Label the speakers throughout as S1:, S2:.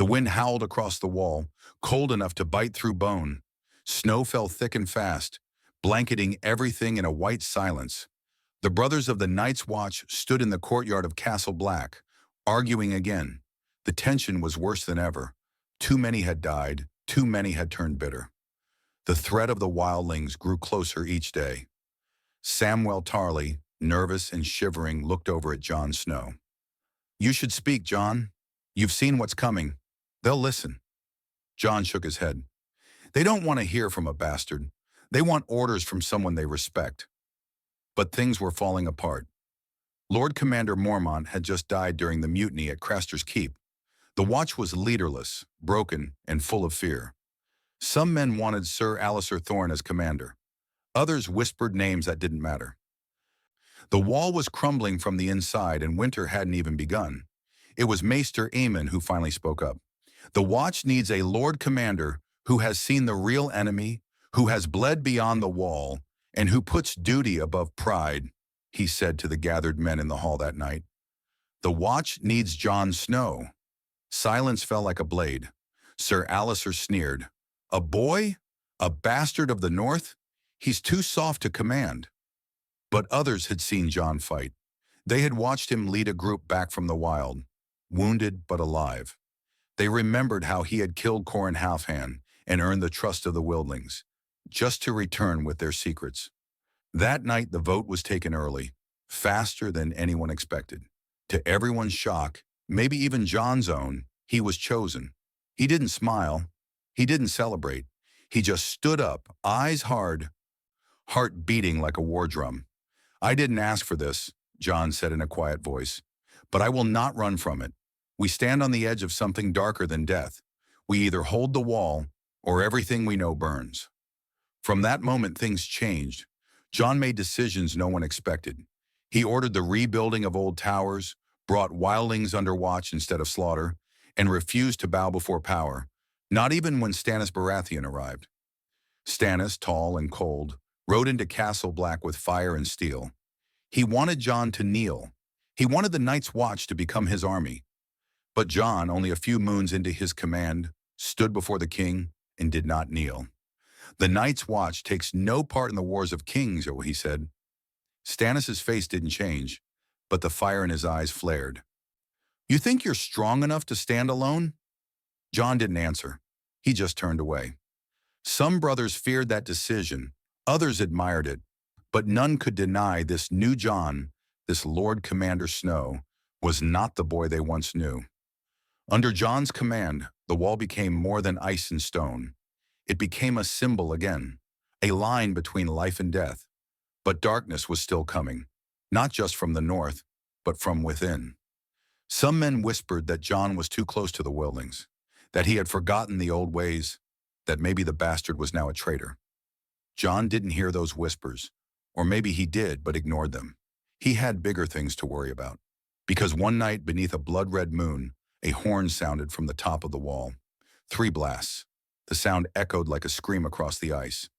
S1: wind howled across the wall, cold enough to bite through bone. Snow fell thick and fast, blanketing everything in a white silence. The brothers of the Night's Watch stood in the courtyard of Castle Black, arguing again. The tension was worse than ever. Too many had died, too many had turned bitter. The threat of the wildlings grew closer each day. Samwell Tarly, nervous and shivering, looked over at Jon Snow. "You should speak, Jon. You've seen what's coming. They'll listen." Jon shook his head. "They don't want to hear from a bastard. They want orders from someone they respect." But things were falling apart. Lord Commander Mormont had just died during the mutiny at Craster's Keep. The watch was leaderless, broken, and full of fear. Some men wanted Sir Alistair Thorne as commander. Others whispered names that didn't matter. The wall was crumbling from the inside, and winter hadn't even begun. It was Maester Aemon who finally spoke up. "The watch needs a Lord Commander who has seen the real enemy, who has bled beyond the wall, and who puts duty above pride," he said to the gathered men in the hall that night. "The watch needs Jon Snow." Silence fell like a blade. Sir Alistair sneered. "A boy? A bastard of the North? He's too soft to command." But others had seen Jon fight. They had watched him lead a group back from the wild, wounded but alive. They remembered how he had killed Qhorin Halfhand and earned the trust of the wildlings, just to return with their secrets. That night the vote was taken early, faster than anyone expected. To everyone's shock, maybe even Jon's own, he was chosen. He didn't smile. He didn't celebrate. He just stood up, eyes hard, heart beating like a war drum. "I didn't ask for this," Jon said in a quiet voice, "but I will not run from it. We stand on the edge of something darker than death. We either hold the wall, or everything we know burns." From that moment, things changed. Jon made decisions no one expected. He ordered the rebuilding of old towers, brought wildlings under watch instead of slaughter, and refused to bow before power, not even when Stannis Baratheon arrived. Stannis, tall and cold, rode into Castle Black with fire and steel. He wanted Jon to kneel. He wanted the Night's Watch to become his army. But Jon, only a few moons into his command, stood before the king and did not kneel. "The Night's Watch takes no part in the wars of kings," he said. Stannis' face didn't change, but the fire in his eyes flared. "You think you're strong enough to stand alone?" Jon didn't answer. He just turned away. Some brothers feared that decision. Others admired it. But none could deny this new Jon, this Lord Commander Snow, was not the boy they once knew. Under Jon's command, the wall became more than ice and stone. It became a symbol again, a line between life and death. But darkness was still coming, not just from the north, but from within. Some men whispered that Jon was too close to the wildlings, that he had forgotten the old ways, that maybe the bastard was now a traitor. Jon didn't hear those whispers, or maybe he did but ignored them. He had bigger things to worry about, because one night beneath a blood-red moon, a horn sounded from the top of the wall. 3 blasts. The sound echoed like a scream across the ice.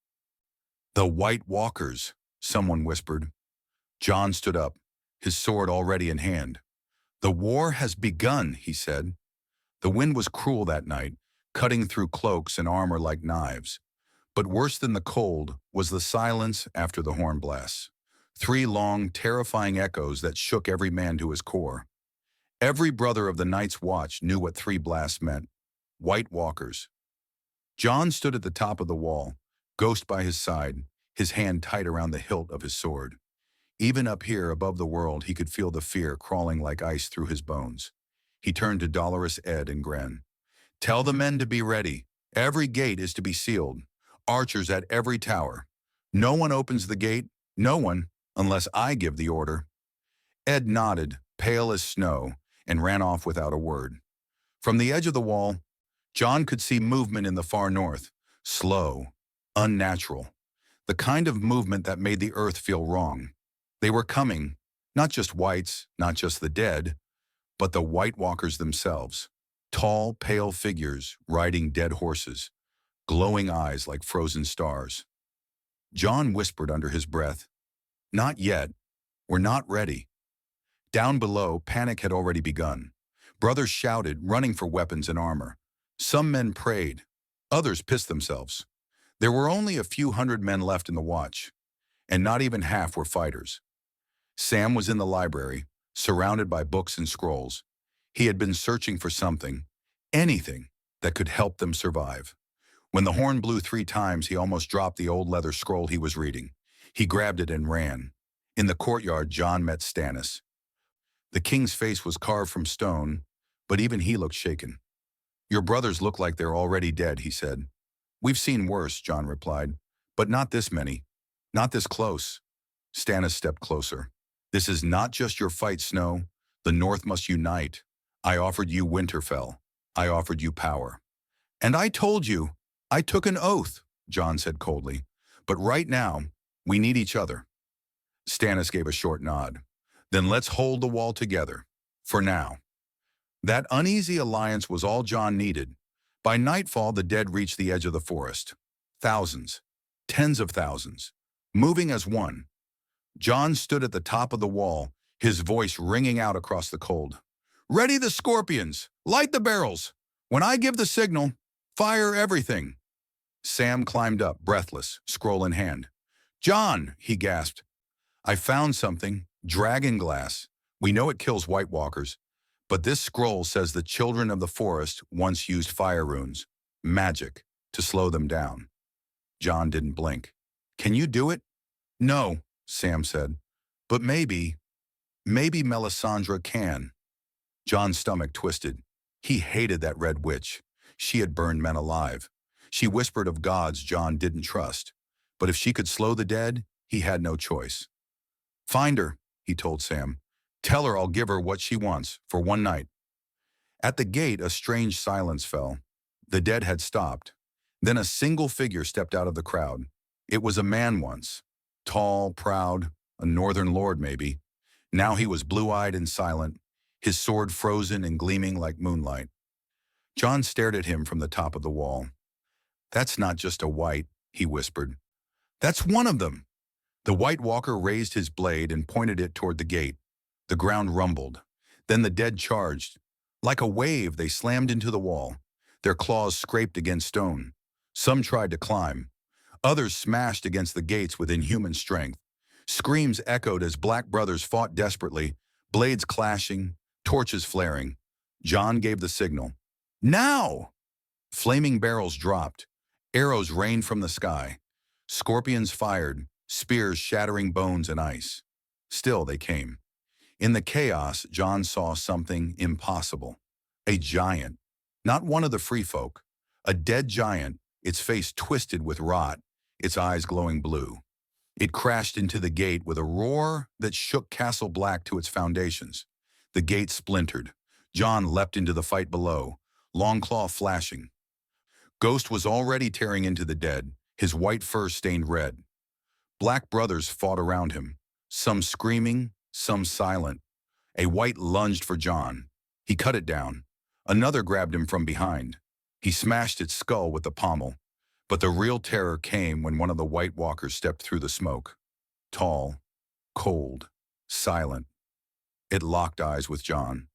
S1: "The White Walkers," someone whispered. Jon stood up, his sword already in hand. "The war has begun," he said. The wind was cruel that night, cutting through cloaks and armor like knives. But worse than the cold was the silence after the horn blasts. 3 long, terrifying echoes that shook every man to his core. Every brother of the Night's Watch knew what 3 blasts meant. White Walkers. Jon stood at the top of the wall, Ghost by his side, his hand tight around the hilt of his sword. Even up here above the world, he could feel the fear crawling like ice through his bones. He turned to Dolorous Ed and Gren. "Tell the men to be ready. Every gate is to be sealed. Archers at every tower. No one opens the gate, no one, unless I give the order." Ed nodded, pale as snow, and ran off without a word. From the edge of the wall, Jon could see movement in the far north, slow, unnatural, the kind of movement that made the earth feel wrong. They were coming, not just whites, not just the dead, but the White Walkers themselves, tall, pale figures riding dead horses, glowing eyes like frozen stars. Jon whispered under his breath, "Not yet. We're not ready." Down below, panic had already begun. Brothers shouted, running for weapons and armor. Some men prayed, others pissed themselves. There were only a few hundred men left in the watch, and not even half were fighters. Sam was in the library, surrounded by books and scrolls. He had been searching for something, anything, that could help them survive. When the horn blew 3 times, he almost dropped the old leather scroll he was reading. He grabbed it and ran. In the courtyard, Jon met Stannis. The king's face was carved from stone, but even he looked shaken. "Your brothers look like they're already dead," he said. "We've seen worse," Jon replied, "but not this many. Not this close." Stannis stepped closer. "This is not just your fight, Snow. The North must unite. I offered you Winterfell. I offered you power. And I told you, I took an oath," Jon said coldly. "But right now, we need each other." Stannis gave a short nod. "Then let's hold the wall together. For now." That uneasy alliance was all Jon needed. By nightfall, the dead reached the edge of the forest. Thousands, tens of thousands, moving as one. Jon stood at the top of the wall, his voice ringing out across the cold. "Ready the scorpions! Light the barrels! When I give the signal, fire everything!" Sam climbed up, breathless, scroll in hand. "Jon," he gasped, "I found something. Dragon glass. We know it kills White Walkers. But this scroll says the children of the forest once used fire runes, magic, to slow them down." Jon didn't blink. "Can you do it?" "No," Sam said. "But maybe Melisandre can." Jon's stomach twisted. He hated that red witch. She had burned men alive. She whispered of gods Jon didn't trust. But if she could slow the dead, he had no choice. "Find her," he told Sam. "Tell her I'll give her what she wants, for one night." At the gate, a strange silence fell. The dead had stopped. Then a single figure stepped out of the crowd. It was a man once. Tall, proud, a northern lord maybe. Now he was blue-eyed and silent, his sword frozen and gleaming like moonlight. Jon stared at him from the top of the wall. "That's not just a white," he whispered. "That's one of them." The White Walker raised his blade and pointed it toward the gate. The ground rumbled. Then the dead charged. Like a wave, they slammed into the wall. Their claws scraped against stone. Some tried to climb. Others smashed against the gates with inhuman strength. Screams echoed as black brothers fought desperately, blades clashing, torches flaring. Jon gave the signal. "Now!" Flaming barrels dropped. Arrows rained from the sky. Scorpions fired, spears shattering bones and ice. Still they came. In the chaos, Jon saw something impossible. A giant. Not one of the free folk. A dead giant, its face twisted with rot, its eyes glowing blue. It crashed into the gate with a roar that shook Castle Black to its foundations. The gate splintered. Jon leapt into the fight below, Longclaw flashing. Ghost was already tearing into the dead, his white fur stained red. Black brothers fought around him, some screaming, some silent. A white lunged for Jon. He cut it down. Another grabbed him from behind. He smashed its skull with the pommel. But the real terror came when one of the White Walkers stepped through the smoke. Tall, cold, silent. It locked eyes with Jon.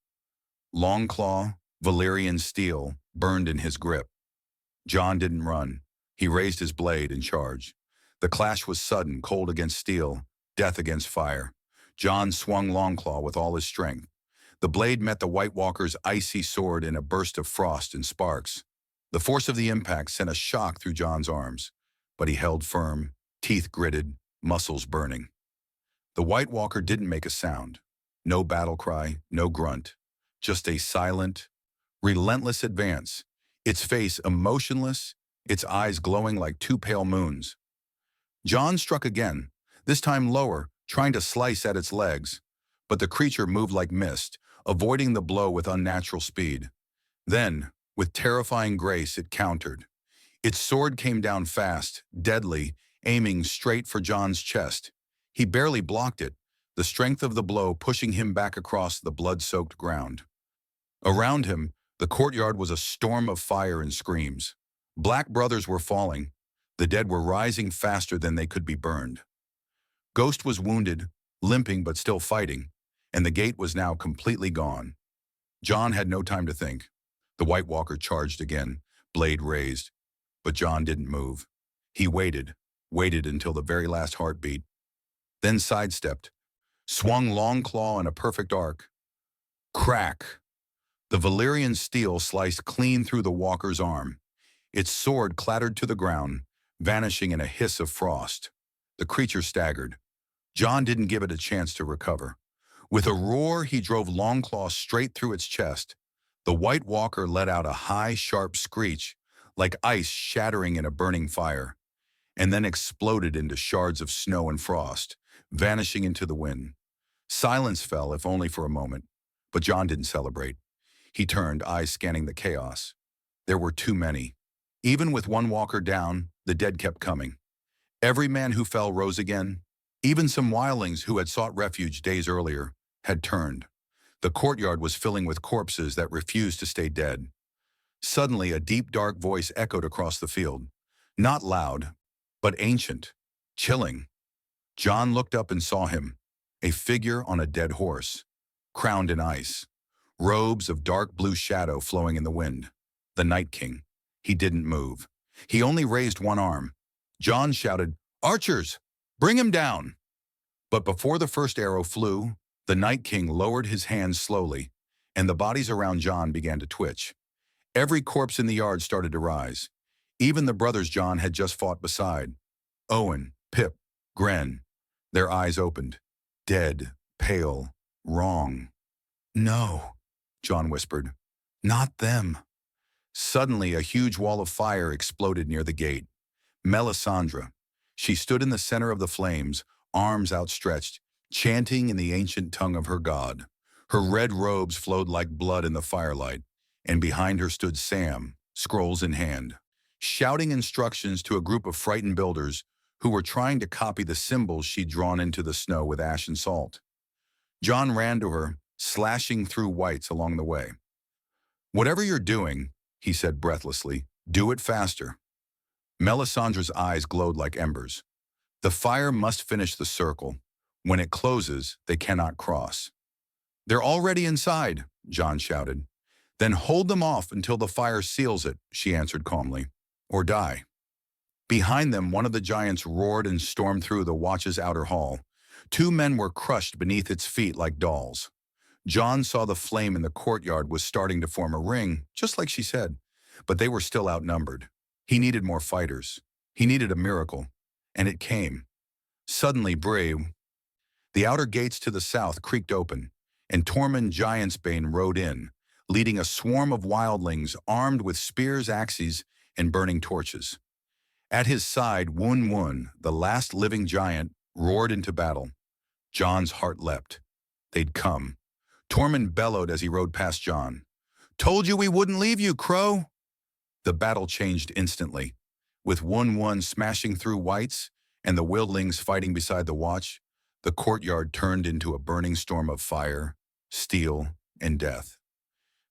S1: Longclaw, Valyrian steel, burned in his grip. Jon didn't run. He raised his blade and charged. The clash was sudden, cold against steel, death against fire. Jon swung Longclaw with all his strength. The blade met the White Walker's icy sword in a burst of frost and sparks. The force of the impact sent a shock through Jon's arms, but he held firm, teeth gritted, muscles burning. The White Walker didn't make a sound. No battle cry, no grunt. Just a silent, relentless advance, its face emotionless, its eyes glowing like 2 pale moons. Jon struck again, this time lower, trying to slice at its legs, but the creature moved like mist, avoiding the blow with unnatural speed. Then, with terrifying grace, it countered. Its sword came down fast, deadly, aiming straight for Jon's chest. He barely blocked it, the strength of the blow pushing him back across the blood-soaked ground. Around him, the courtyard was a storm of fire and screams. Black brothers were falling. The dead were rising faster than they could be burned. Ghost was wounded, limping but still fighting, and the gate was now completely gone. Jon had no time to think. The White Walker charged again, blade raised. But Jon didn't move. He waited until the very last heartbeat, then sidestepped, swung long claw in a perfect arc. Crack! The Valyrian steel sliced clean through the walker's arm. Its sword clattered to the ground, vanishing in a hiss of frost. The creature staggered. Jon didn't give it a chance to recover. With a roar, he drove Longclaw straight through its chest. The White Walker let out a high, sharp screech, like ice shattering in a burning fire, and then exploded into shards of snow and frost, vanishing into the wind. Silence fell, if only for a moment, but Jon didn't celebrate. He turned, eyes scanning the chaos. There were too many. Even with one walker down, the dead kept coming. Every man who fell rose again. Even some wildlings who had sought refuge days earlier had turned. The courtyard was filling with corpses that refused to stay dead. Suddenly, a deep, dark voice echoed across the field. Not loud, but ancient, chilling. Jon looked up and saw him, a figure on a dead horse, crowned in ice, robes of dark blue shadow flowing in the wind. The Night King. He didn't move. He only raised one arm. Jon shouted, "Archers, bring him down!" But before the first arrow flew, the Night King lowered his hands slowly, and the bodies around Jon began to twitch. Every corpse in the yard started to rise. Even the brothers Jon had just fought beside. Owen, Pip, Gren. Their eyes opened. Dead, pale, wrong. "No," Jon whispered. "Not them." Suddenly, a huge wall of fire exploded near the gate. Melisandre. She stood in the center of the flames, arms outstretched, chanting in the ancient tongue of her god. Her red robes flowed like blood in the firelight, and behind her stood Sam, scrolls in hand, shouting instructions to a group of frightened builders who were trying to copy the symbols she'd drawn into the snow with ash and salt. Jon ran to her, slashing through whites along the way. "Whatever you're doing," he said breathlessly, "do it faster." Melisandre's eyes glowed like embers. "The fire must finish the circle. When it closes, they cannot cross." "They're already inside," Jon shouted. "Then hold them off until the fire seals it," she answered calmly, "or die." Behind them, one of the giants roared and stormed through the watch's outer hall. Two men were crushed beneath its feet like dolls. Jon saw the flame in the courtyard was starting to form a ring, just like she said, but they were still outnumbered. He needed more fighters. He needed a miracle, and it came. Suddenly, the outer gates to the south creaked open, and Tormund Giantsbane rode in, leading a swarm of wildlings armed with spears, axes, and burning torches. At his side, Wun, the last living giant, roared into battle. Jon's heart leapt. They'd come. Tormund bellowed as he rode past Jon. "Told you we wouldn't leave you, Crow!" The battle changed instantly. With Wun smashing through whites and the wildlings fighting beside the watch, the courtyard turned into a burning storm of fire, steel, and death.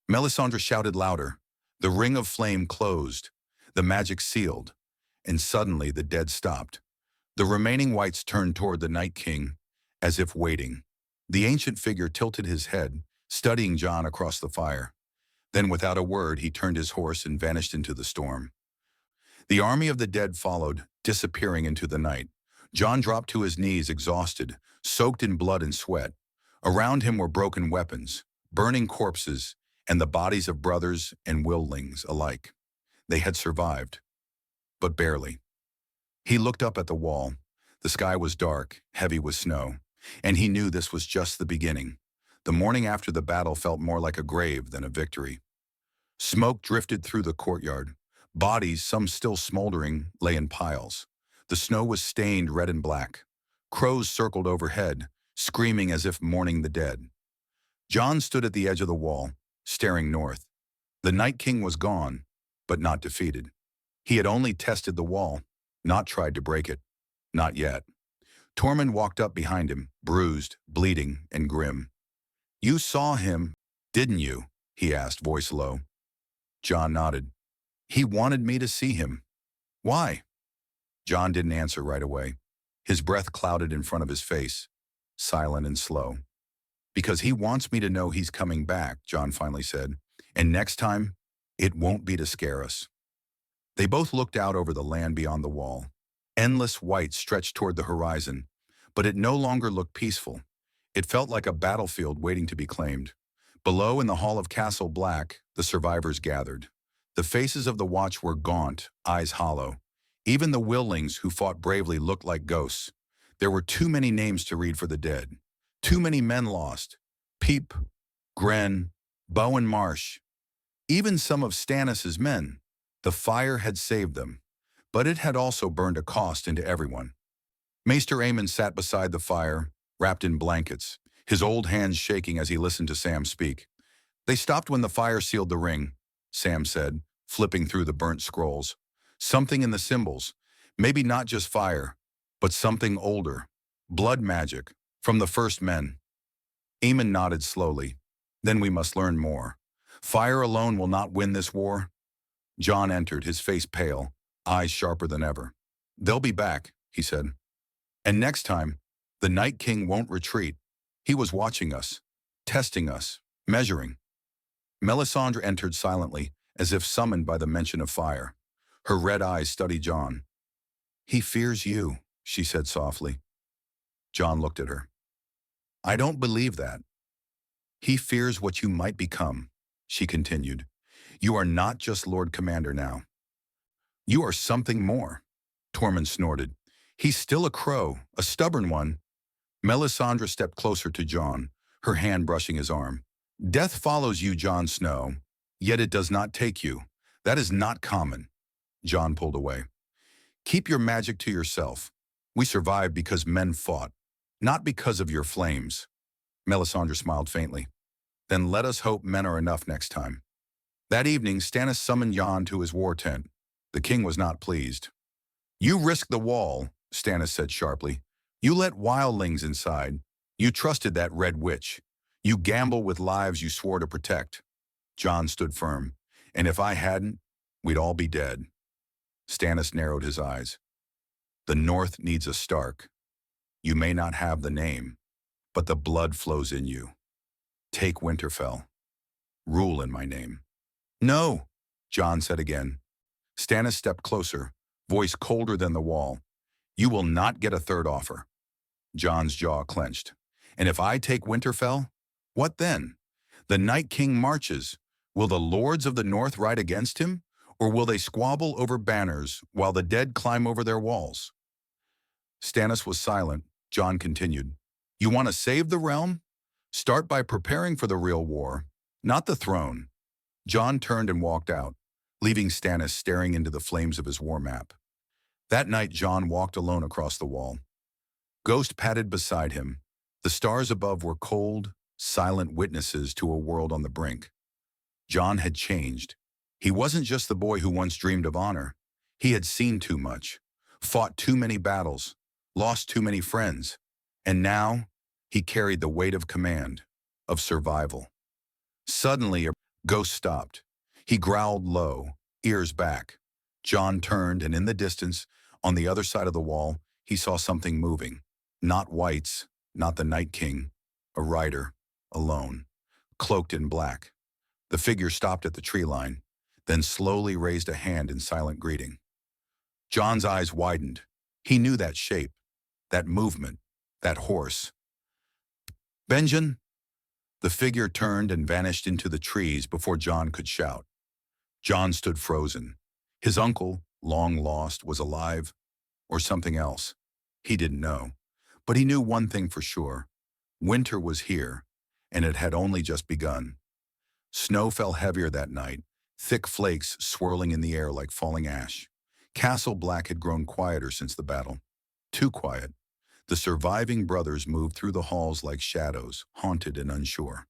S1: Melisandre shouted louder. The ring of flame closed, the magic sealed, and suddenly the dead stopped. The remaining whites turned toward the Night King, as if waiting. The ancient figure tilted his head, studying Jon across the fire. Then, without a word, he turned his horse and vanished into the storm. The army of the dead followed, disappearing into the night. Jon dropped to his knees, exhausted, soaked in blood and sweat. Around him were broken weapons, burning corpses, and the bodies of brothers and wildlings alike. They had survived, but barely. He looked up at the wall. The sky was dark, heavy with snow, and he knew this was just the beginning. The morning after the battle felt more like a grave than a victory. Smoke drifted through the courtyard. Bodies, some still smoldering, lay in piles. The snow was stained red and black. Crows circled overhead, screaming as if mourning the dead. Jon stood at the edge of the wall, staring north. The Night King was gone, but not defeated. He had only tested the wall, not tried to break it. Not yet. Tormund walked up behind him, bruised, bleeding, and grim. "You saw him, didn't you?" he asked, voice low. Jon nodded. "He wanted me to see him." "Why?" Jon didn't answer right away. His breath clouded in front of his face, silent and slow. "Because he wants me to know he's coming back," Jon finally said. "And next time, It won't be to scare us. They both looked out over the land beyond the wall. Endless white stretched toward the horizon, but it no longer looked peaceful. It felt like a battlefield waiting to be claimed. Below in the hall of Castle Black, the survivors gathered. The faces of the watch were gaunt, eyes hollow. Even the Willings who fought bravely looked like ghosts. There were too many names to read for the dead. Too many men lost. Peep, Gren, Bowen Marsh, even some of Stannis's men. The fire had saved them, but it had also burned a cost into everyone. Maester Aemon sat beside the fire, wrapped in blankets, his old hands shaking as he listened to Sam speak. They stopped when the fire sealed the ring, Sam said, flipping through the burnt scrolls. Something in the symbols, maybe not just fire, but something older. Blood magic, from the first men. Aemon nodded slowly. Then we must learn more. Fire alone will not win this war. Jon entered, his face pale, eyes sharper than ever. They'll be back, he said. And next time, the Night King won't retreat. He was watching us, testing us, measuring. Melisandre entered silently, as if summoned by the mention of fire. Her red eyes studied Jon. He fears you, she said softly. Jon looked at her. I don't believe that. He fears what you might become, she continued. You are not just Lord Commander now. You are something more. Tormund snorted. He's still a crow, a stubborn one. Melisandre stepped closer to Jon, her hand brushing his arm. Death follows you, Jon Snow, yet it does not take you. That is not common. Jon pulled away. Keep your magic to yourself. We survived because men fought, not because of your flames. Melisandre smiled faintly. Then let us hope men are enough next time. That evening, Stannis summoned Jon to his war tent. The king was not pleased. You risked the wall, Stannis said sharply. You let wildlings inside. You trusted that red witch. You gamble with lives you swore to protect. Jon stood firm. And if I hadn't, we'd all be dead. Stannis narrowed his eyes. The North needs a Stark. You may not have the name, but the blood flows in you. Take Winterfell. Rule in my name. No, Jon said again. Stannis stepped closer, voice colder than the wall. You will not get a third offer. Jon's jaw clenched. And if I take Winterfell, what then? The Night King marches. Will the lords of the North ride against him, or will they squabble over banners while the dead climb over their walls? Stannis was silent. Jon continued. You want to save the realm? Start by preparing for the real war, not the throne. Jon turned and walked out, leaving Stannis staring into the flames of his war map. That night, Jon walked alone across the wall. Ghost padded beside him. The stars above were cold, silent witnesses to a world on the brink. Jon had changed. He wasn't just the boy who once dreamed of honor. He had seen too much, fought too many battles, lost too many friends, and now he carried the weight of command, of survival. Suddenly, a ghost stopped. He growled low, ears back. Jon turned, and in the distance, on the other side of the wall, he saw something moving. Not whites, not the Night King, a rider, alone, cloaked in black. The figure stopped at the tree line, then slowly raised a hand in silent greeting. Jon's eyes widened. He knew that shape, that movement, that horse. Benjen! The figure turned and vanished into the trees before Jon could shout. Jon stood frozen. His uncle, long lost, was alive, or something else. He didn't know. But he knew one thing for sure. Winter was here, and it had only just begun. Snow fell heavier that night, thick flakes swirling in the air like falling ash. Castle Black had grown quieter since the battle. Too quiet. The surviving brothers moved through the halls like shadows, haunted and unsure.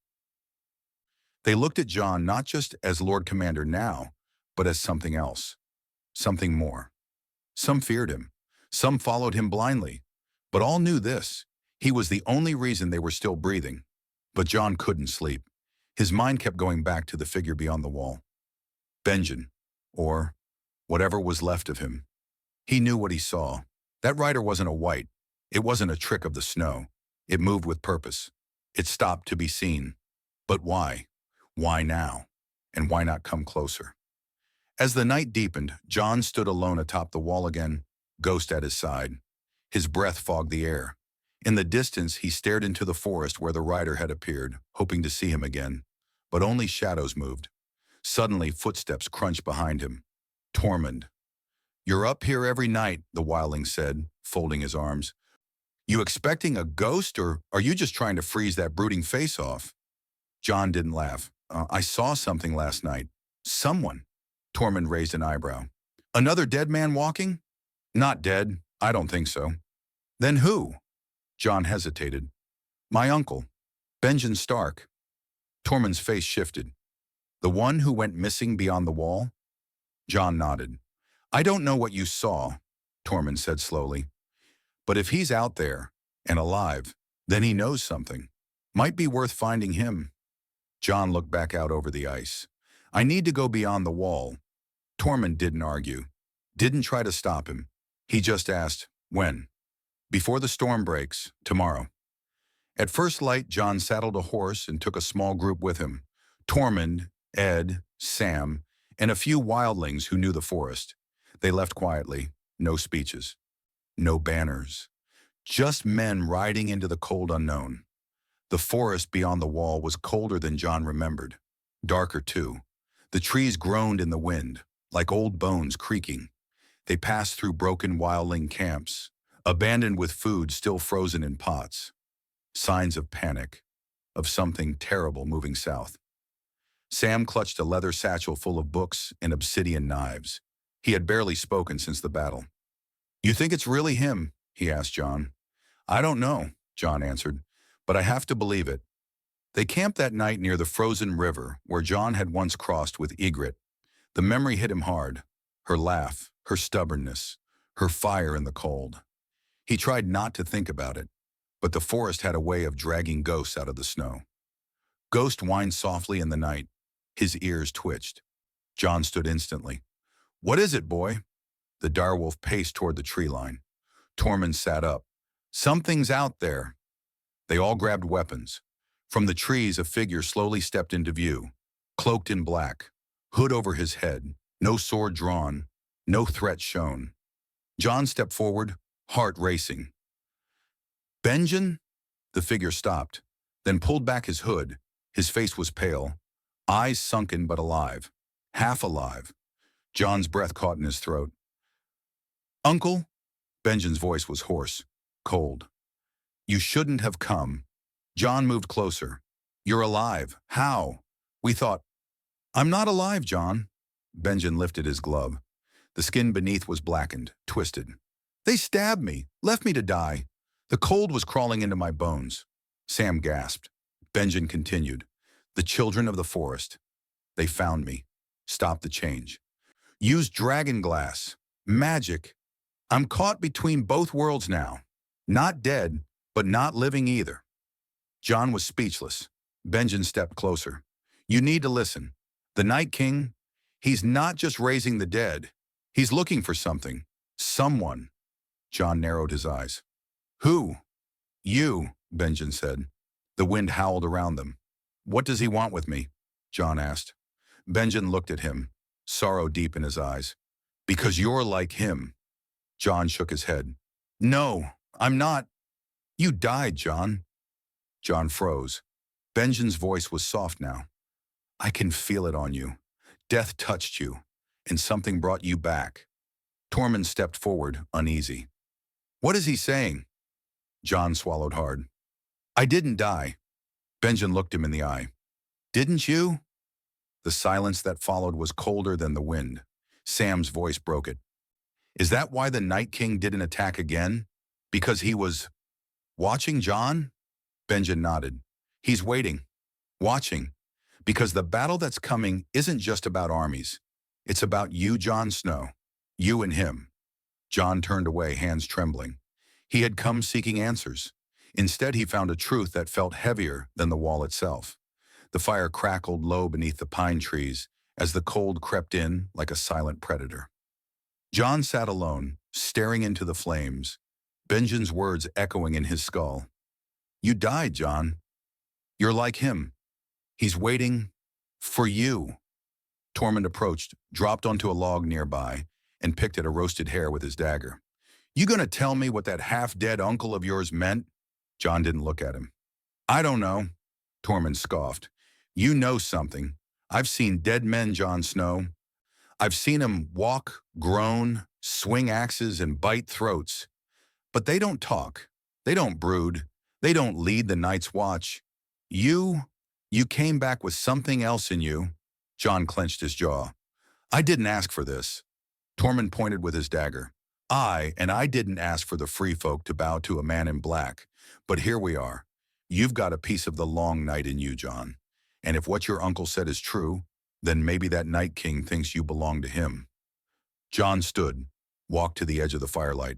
S1: They looked at Jon not just as Lord Commander now, but as something else, something more. Some feared him. Some followed him blindly. But all knew this. He was the only reason they were still breathing. But Jon couldn't sleep. His mind kept going back to the figure beyond the wall. Benjen, or whatever was left of him. He knew what he saw. That rider wasn't a white. It wasn't a trick of the snow. It moved with purpose. It stopped to be seen. But why? Why now? And why not come closer? As the night deepened, Jon stood alone atop the wall again, Ghost at his side. His breath fogged the air. In the distance, he stared into the forest where the rider had appeared, hoping to see him again. But only shadows moved. Suddenly, footsteps crunched behind him. Tormund. "You're up here every night," the wildling said, folding his arms. "You expecting a ghost, or are you just trying to freeze that brooding face off?" Jon didn't laugh. "I saw something last night. Someone." Tormund raised an eyebrow. "Another dead man walking?" "Not dead. I don't think so." "Then who?" Jon hesitated. "My uncle, Benjen Stark." Tormund's face shifted. "The one who went missing beyond the wall?" Jon nodded. "I don't know what you saw," Tormund said slowly. "But if he's out there, and alive, then he knows something. Might be worth finding him." Jon looked back out over the ice. "I need to go beyond the wall." Tormund didn't argue. Didn't try to stop him. He just asked, "When?" "Before the storm breaks, tomorrow." At first light, Jon saddled a horse and took a small group with him. Tormund, Ed, Sam, and a few wildlings who knew the forest. They left quietly, no speeches, no banners. Just men riding into the cold unknown. The forest beyond the wall was colder than Jon remembered. Darker, too. The trees groaned in the wind, like old bones creaking. They passed through broken wildling camps, abandoned with food still frozen in pots. Signs of panic, of something terrible moving south. Sam clutched a leather satchel full of books and obsidian knives. He had barely spoken since the battle. "You think it's really him?" he asked Jon. "I don't know," Jon answered, "but I have to believe it." They camped that night near the frozen river where Jon had once crossed with Ygritte. The memory hit him hard. Her laugh, her stubbornness, her fire in the cold. He tried not to think about it, but the forest had a way of dragging ghosts out of the snow. Ghost whined softly in the night. His ears twitched. Jon stood instantly. "What is it, boy?" The direwolf paced toward the tree line. Tormund sat up. "Something's out there." They all grabbed weapons. From the trees, a figure slowly stepped into view, cloaked in black, hood over his head, no sword drawn, no threat shown. Jon stepped forward, heart racing. "Benjen?" The figure stopped, then pulled back his hood. His face was pale, eyes sunken but alive, half alive. Jon's breath caught in his throat. "Uncle?" Benjen's voice was hoarse, cold. "You shouldn't have come." Jon moved closer. "You're alive. How? We thought—" "I'm not alive, Jon." Benjen lifted his glove. The skin beneath was blackened, twisted. "They stabbed me, left me to die. The cold was crawling into my bones." Sam gasped. Benjen continued. "The children of the forest. They found me. Stopped the change. Used dragon glass. Magic. I'm caught between both worlds now. Not dead, but not living either." Jon was speechless. Benjen stepped closer. "You need to listen. The Night King, he's not just raising the dead. He's looking for something. Someone." Jon narrowed his eyes. "Who?" "You," Benjen said. The wind howled around them. "What does he want with me?" Jon asked. Benjen looked at him, sorrow deep in his eyes. "Because you're like him." Jon shook his head. "No, I'm not." "You died, Jon." Jon froze. Benjen's voice was soft now. "I can feel it on you. Death touched you, and something brought you back." Tormund stepped forward, uneasy. "What is he saying?" Jon swallowed hard. "I didn't die." Benjen looked him in the eye. "Didn't you?" The silence that followed was colder than the wind. Sam's voice broke it. "Is that why the Night King didn't attack again? Because he was watching Jon?" Benjen nodded. "He's waiting. Watching. Because the battle that's coming isn't just about armies. It's about you, Jon Snow. You and him." Jon turned away, hands trembling. He had come seeking answers. Instead, he found a truth that felt heavier than the wall itself. The fire crackled low beneath the pine trees as the cold crept in like a silent predator. Jon sat alone, staring into the flames, Benjen's words echoing in his skull. "You died, Jon. You're like him. He's waiting for you." Tormund approached, dropped onto a log nearby, and picked at a roasted hair with his dagger. You gonna tell me what that half-dead uncle of yours meant? Jon didn't look at him. I don't know, Tormund scoffed. You know something. I've seen dead men, Jon Snow. I've seen 'em walk, groan, swing axes, and bite throats. But they don't talk. They don't brood. They don't lead the Night's Watch. You came back with something else in you. Jon clenched his jaw. I didn't ask for this. Tormund pointed with his dagger. I didn't ask for the free folk to bow to a man in black. But here we are. You've got a piece of the long night in you, Jon. And if what your uncle said is true, then maybe that Night King thinks you belong to him. Jon stood, walked to the edge of the firelight.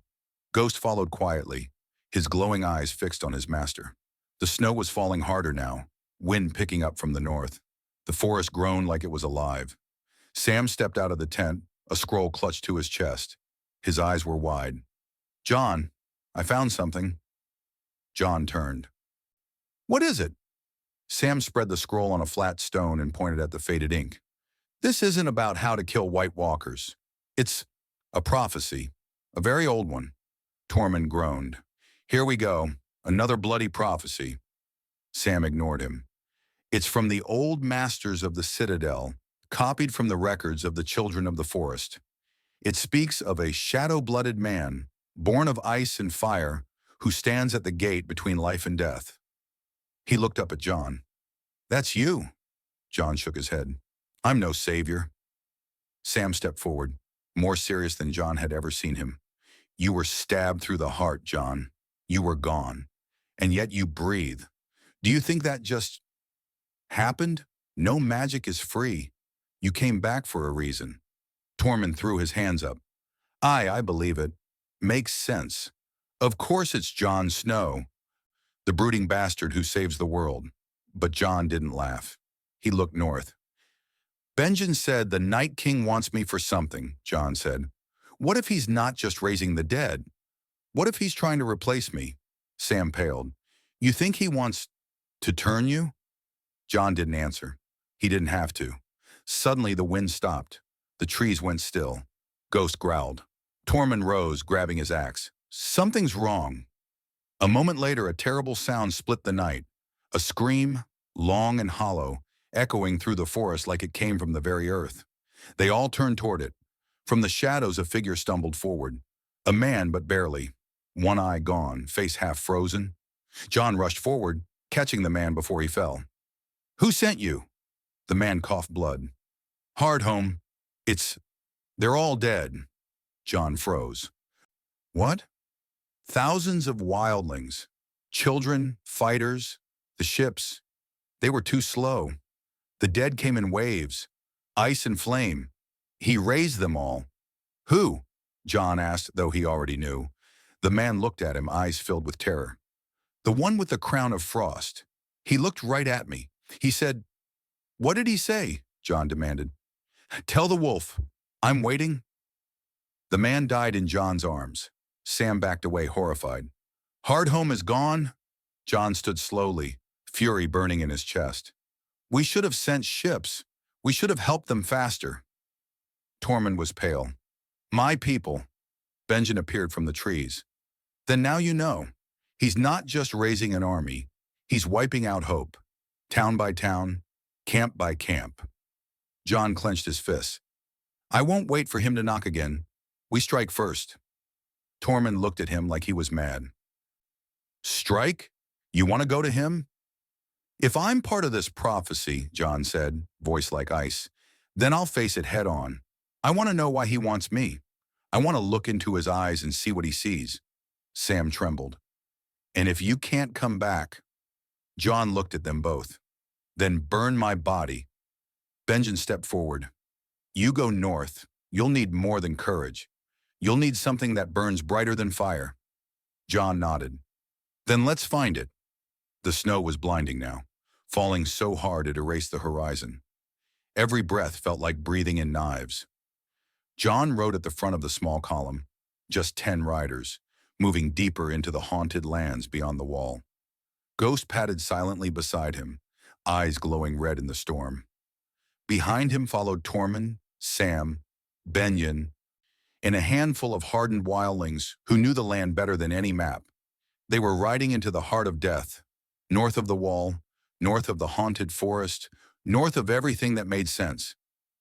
S1: Ghost followed quietly, his glowing eyes fixed on his master. The snow was falling harder now, wind picking up from the north. The forest groaned like it was alive. Sam stepped out of the tent, a scroll clutched to his chest. His eyes were wide. Jon, I found something. Jon turned. What is it? Sam spread the scroll on a flat stone and pointed at the faded ink. This isn't about how to kill White Walkers. It's a prophecy, a very old one. Tormund groaned. Here we go, another bloody prophecy. Sam ignored him. It's from the old masters of the Citadel, copied from the records of the Children of the Forest. It speaks of a shadow-blooded man, born of ice and fire, who stands at the gate between life and death. He looked up at Jon. That's you. Jon shook his head. I'm no savior. Sam stepped forward, more serious than Jon had ever seen him. You were stabbed through the heart, Jon. You were gone. And yet you breathe. Do you think that just happened? No magic is free. You came back for a reason. Tormund threw his hands up. I believe it. Makes sense. Of course it's Jon Snow, the brooding bastard who saves the world. But Jon didn't laugh. He looked north. Benjen said the Night King wants me for something, Jon said. What if he's not just raising the dead? What if he's trying to replace me? Sam paled. You think he wants to turn you? Jon didn't answer. He didn't have to. Suddenly the wind stopped. The trees went still. Ghost growled. Tormund rose, grabbing his axe. Something's wrong. A moment later, a terrible sound split the night. A scream, long and hollow, echoing through the forest like it came from the very earth. They all turned toward it. From the shadows, a figure stumbled forward. A man, but barely. One eye gone, face half frozen. Jon rushed forward, catching the man before he fell. Who sent you? The man coughed blood. Hardhome. They're all dead. Jon froze. What? Thousands of wildlings. Children, fighters, the ships. They were too slow. The dead came in waves. Ice and flame. He raised them all. Who? Jon asked, though he already knew. The man looked at him, eyes filled with terror. The one with the crown of frost. He looked right at me. He said, What did he say? Jon demanded. Tell the wolf. I'm waiting. The man died in Jon's arms. Sam backed away, horrified. Hardhome is gone? Jon stood slowly, fury burning in his chest. We should have sent ships. We should have helped them faster. Tormund was pale. My people. Benjen appeared from the trees. Then now you know. He's not just raising an army. He's wiping out hope. Town by town, camp by camp. Jon clenched his fists. I won't wait for him to knock again. We strike first. Tormund looked at him like he was mad. Strike? You want to go to him? If I'm part of this prophecy, Jon said, voice like ice, then I'll face it head on. I want to know why he wants me. I want to look into his eyes and see what he sees. Sam trembled. And if you can't come back, Jon looked at them both. Then burn my body. Benjen stepped forward. You go north. You'll need more than courage. You'll need something that burns brighter than fire. Jon nodded. Then let's find it. The snow was blinding now, falling so hard it erased the horizon. Every breath felt like breathing in knives. Jon rode at the front of the small column, just 10 riders, moving deeper into the haunted lands beyond the wall. Ghost padded silently beside him, eyes glowing red in the storm. Behind him followed Tormund, Sam, Benjen, and a handful of hardened wildlings who knew the land better than any map. They were riding into the heart of death, north of the wall, north of the haunted forest, north of everything that made sense.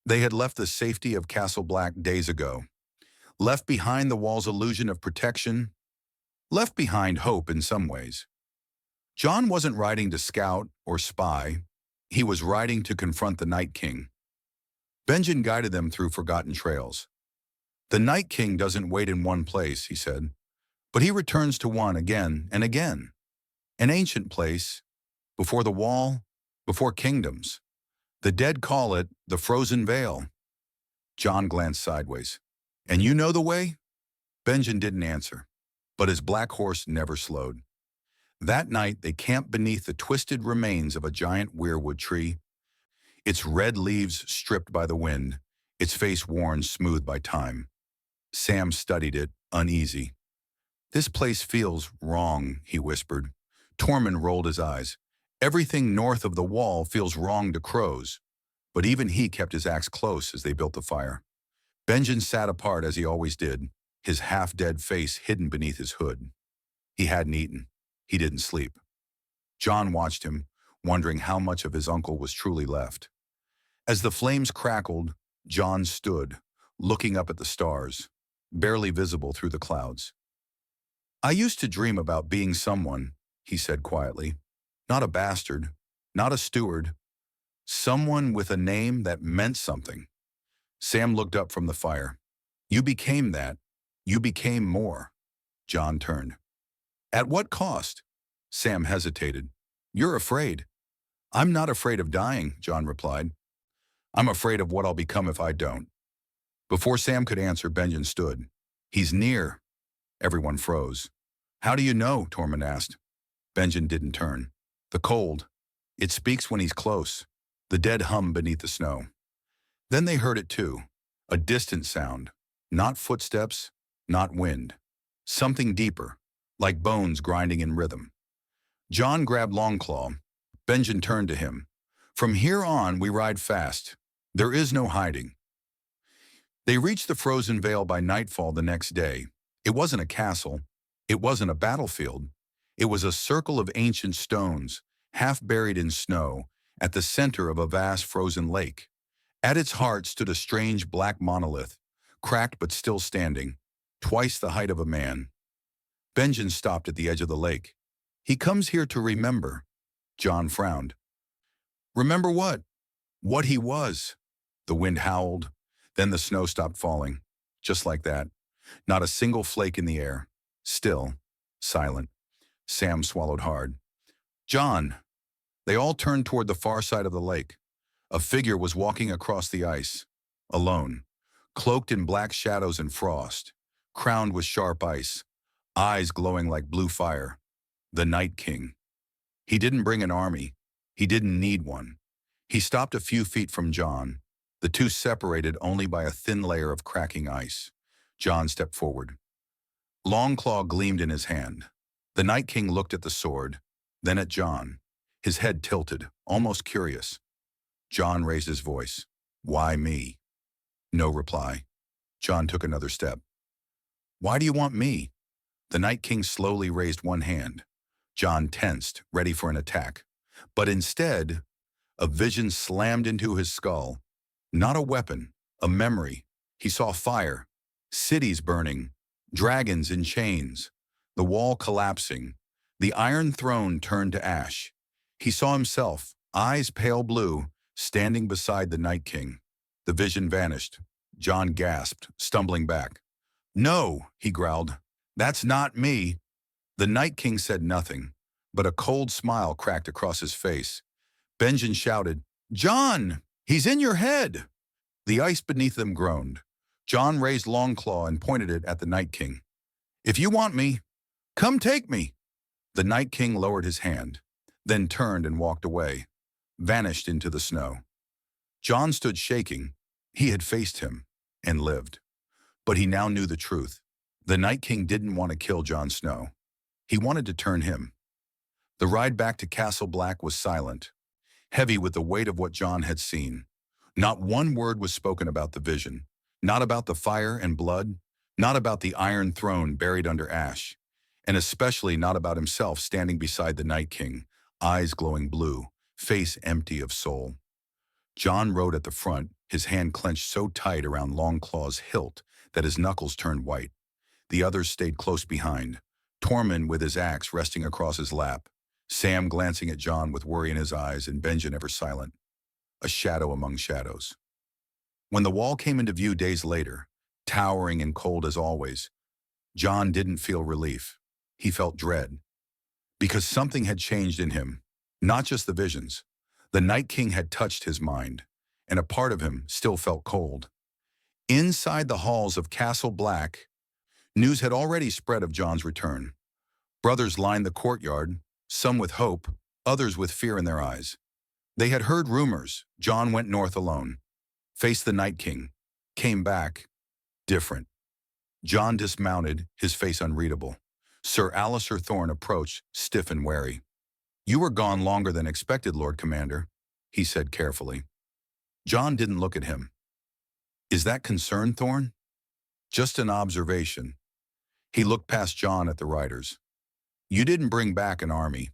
S1: They had left the safety of Castle Black days ago, left behind the wall's illusion of protection, left behind hope in some ways. Jon wasn't riding to scout or spy. He was riding to confront the Night King. Benjen guided them through forgotten trails. The Night King doesn't wait in one place, he said, but he returns to one again and again. An ancient place, before the wall, before kingdoms. The dead call it the Frozen Vale. Jon glanced sideways. And you know the way? Benjen didn't answer, but his black horse never slowed. That night they camped beneath the twisted remains of a giant weirwood tree, its red leaves stripped by the wind, its face worn smooth by time. Sam studied it, uneasy. This place feels wrong, he whispered. Tormund rolled his eyes. Everything north of the wall feels wrong to crows, but even he kept his axe close as they built the fire. Benjen sat apart as he always did, his half-dead face hidden beneath his hood. He hadn't eaten. He didn't sleep. Jon watched him, wondering how much of his uncle was truly left. As the flames crackled, Jon stood, looking up at the stars, barely visible through the clouds. I used to dream about being someone, he said quietly. Not a bastard, not a steward. Someone with a name that meant something. Sam looked up from the fire. You became that. You became more. Jon turned. At what cost? Sam hesitated. You're afraid. I'm not afraid of dying, Jon replied. I'm afraid of what I'll become if I don't. Before Sam could answer, Benjen stood. He's near. Everyone froze. How do you know? Tormund asked. Benjen didn't turn. The cold. It speaks when he's close. The dead hum beneath the snow. Then they heard it too. A distant sound. Not footsteps, not wind. Something deeper, like bones grinding in rhythm. Jon grabbed Longclaw. Benjen turned to him. From here on, we ride fast. There is no hiding. They reached the Frozen Vale by nightfall the next day. It wasn't a castle. It wasn't a battlefield. It was a circle of ancient stones, half buried in snow, at the center of a vast frozen lake. At its heart stood a strange black monolith, cracked but still standing, twice the height of a man. Benjen stopped at the edge of the lake. He comes here to remember. Jon frowned. Remember what? What he was. The wind howled. Then the snow stopped falling. Just like that. Not a single flake in the air. Still. Silent. Sam swallowed hard. Jon. They all turned toward the far side of the lake. A figure was walking across the ice. Alone. Cloaked in black shadows and frost. Crowned with sharp ice. Eyes glowing like blue fire. The Night King. He didn't bring an army. He didn't need one. He stopped a few feet from Jon. The two separated only by a thin layer of cracking ice. Jon stepped forward. Longclaw gleamed in his hand. The Night King looked at the sword, then at Jon. His head tilted, almost curious. Jon raised his voice. Why me? No reply. Jon took another step. Why do you want me? The Night King slowly raised one hand. Jon tensed, ready for an attack. But instead, a vision slammed into his skull. Not a weapon, a memory. He saw fire, cities burning, dragons in chains, the wall collapsing, the Iron Throne turned to ash. He saw himself, eyes pale blue, standing beside the Night King. The vision vanished. Jon gasped, stumbling back. No, he growled. That's not me. The Night King said nothing, but a cold smile cracked across his face. Benjen shouted, Jon, he's in your head. The ice beneath them groaned. Jon raised Longclaw and pointed it at the Night King. If you want me, come take me. The Night King lowered his hand, then turned and walked away, vanished into the snow. Jon stood shaking. He had faced him and lived. But he now knew the truth. The Night King didn't want to kill Jon Snow. He wanted to turn him. The ride back to Castle Black was silent, heavy with the weight of what Jon had seen. Not one word was spoken about the vision, not about the fire and blood, not about the iron throne buried under ash, and especially not about himself standing beside the Night King, eyes glowing blue, face empty of soul. Jon rode at the front, his hand clenched so tight around Longclaw's hilt that his knuckles turned white. The others stayed close behind, Tormund with his axe resting across his lap, Sam glancing at Jon with worry in his eyes, and Benjen ever silent, a shadow among shadows. When the wall came into view days later, towering and cold as always, Jon didn't feel relief. He felt dread. Because something had changed in him, not just the visions. The Night King had touched his mind, and a part of him still felt cold. Inside the halls of Castle Black, news had already spread of Jon's return. Brothers lined the courtyard, some with hope, others with fear in their eyes. They had heard rumors. Jon went north alone, faced the Night King, came back, different. Jon dismounted, his face unreadable. Sir Alistair Thorne approached, stiff and wary. "You were gone longer than expected, Lord Commander," he said carefully. Jon didn't look at him. "Is that concern, Thorne?" "Just an observation." He looked past Jon at the riders. "You didn't bring back an army."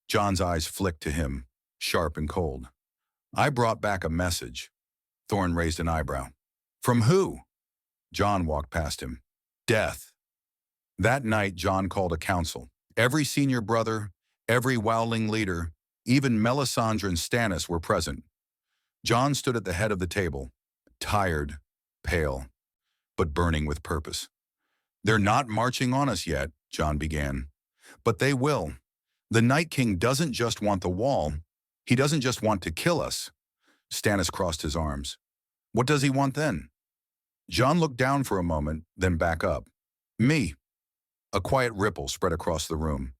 S1: Jon's eyes flicked to him, sharp and cold. "I brought back a message." Thorne raised an eyebrow. "From who?" Jon walked past him. "Death." That night, Jon called a council. Every senior brother, every wildling leader, even Melisandre and Stannis were present. Jon stood at the head of the table, tired, pale, but burning with purpose. "They're not marching on us yet," Jon began. "But they will. The Night King doesn't just want the wall. He doesn't just want to kill us." Stannis crossed his arms. "What does he want then?" Jon looked down for a moment, then back up. "Me." A quiet ripple spread across the room.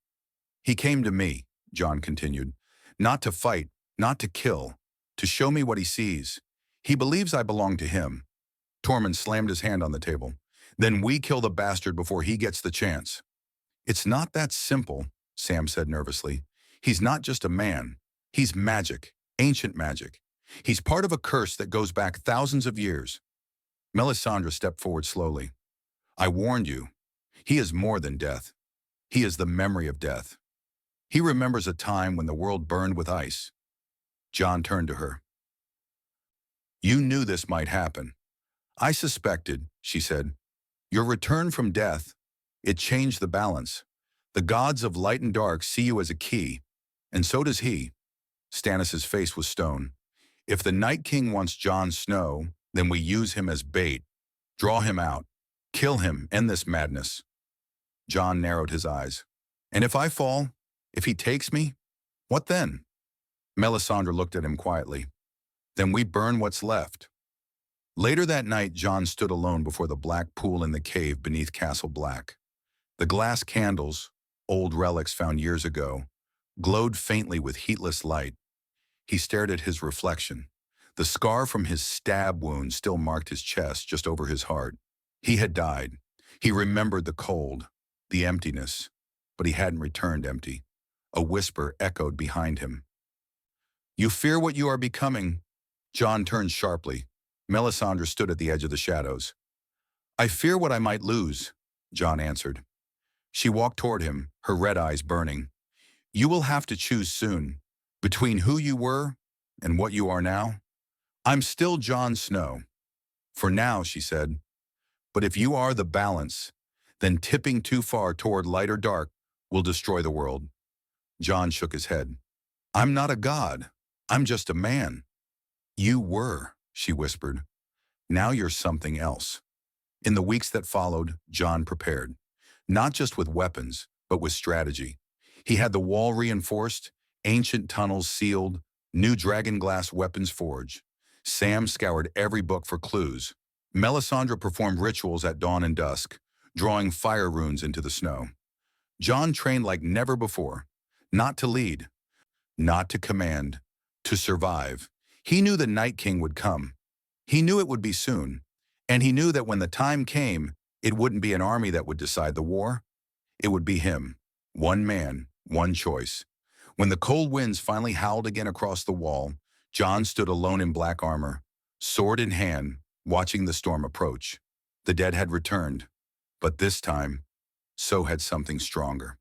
S1: "He came to me," Jon continued. "Not to fight, not to kill, to show me what he sees. He believes I belong to him." Tormund slammed his hand on the table. "Then we kill the bastard before he gets the chance." "It's not that simple," Sam said nervously. "He's not just a man. He's magic, ancient magic. He's part of a curse that goes back thousands of years." Melisandre stepped forward slowly. "I warned you. He is more than death. He is the memory of death. He remembers a time when the world burned with ice." Jon turned to her. "You knew this might happen." "I suspected," she said. "Your return from death, it changed the balance. The gods of light and dark see you as a key, and so does he." Stannis' face was stone. "If the Night King wants Jon Snow, then we use him as bait. Draw him out. Kill him, end this madness." Jon narrowed his eyes. "And if I fall? If he takes me? What then?" Melisandre looked at him quietly. "Then we burn what's left." Later that night, Jon stood alone before the black pool in the cave beneath Castle Black. The glass candles, old relics found years ago, glowed faintly with heatless light. He stared at his reflection. The scar from his stab wound still marked his chest just over his heart. He had died. He remembered the cold, the emptiness, but he hadn't returned empty. A whisper echoed behind him. "You fear what you are becoming." Jon turned sharply. Melisandre stood at the edge of the shadows. "I fear what I might lose," Jon answered. She walked toward him, her red eyes burning. "You will have to choose soon, between who you were and what you are now." "I'm still Jon Snow." "For now," she said. "But if you are the balance, then tipping too far toward light or dark will destroy the world." Jon shook his head. "I'm not a god. I'm just a man." "You were," she whispered. "Now you're something else." In the weeks that followed, Jon prepared. Not just with weapons, but with strategy. He had the wall reinforced, ancient tunnels sealed, new dragon glass weapons forged. Sam scoured every book for clues. Melisandre performed rituals at dawn and dusk, drawing fire runes into the snow. Jon trained like never before, not to lead, not to command, to survive. He knew the Night King would come. He knew it would be soon, and he knew that when the time came, it wouldn't be an army that would decide the war. It would be him, one man, one choice. When the cold winds finally howled again across the wall, Jon stood alone in black armor, sword in hand, watching the storm approach. The dead had returned, but this time, so had something stronger.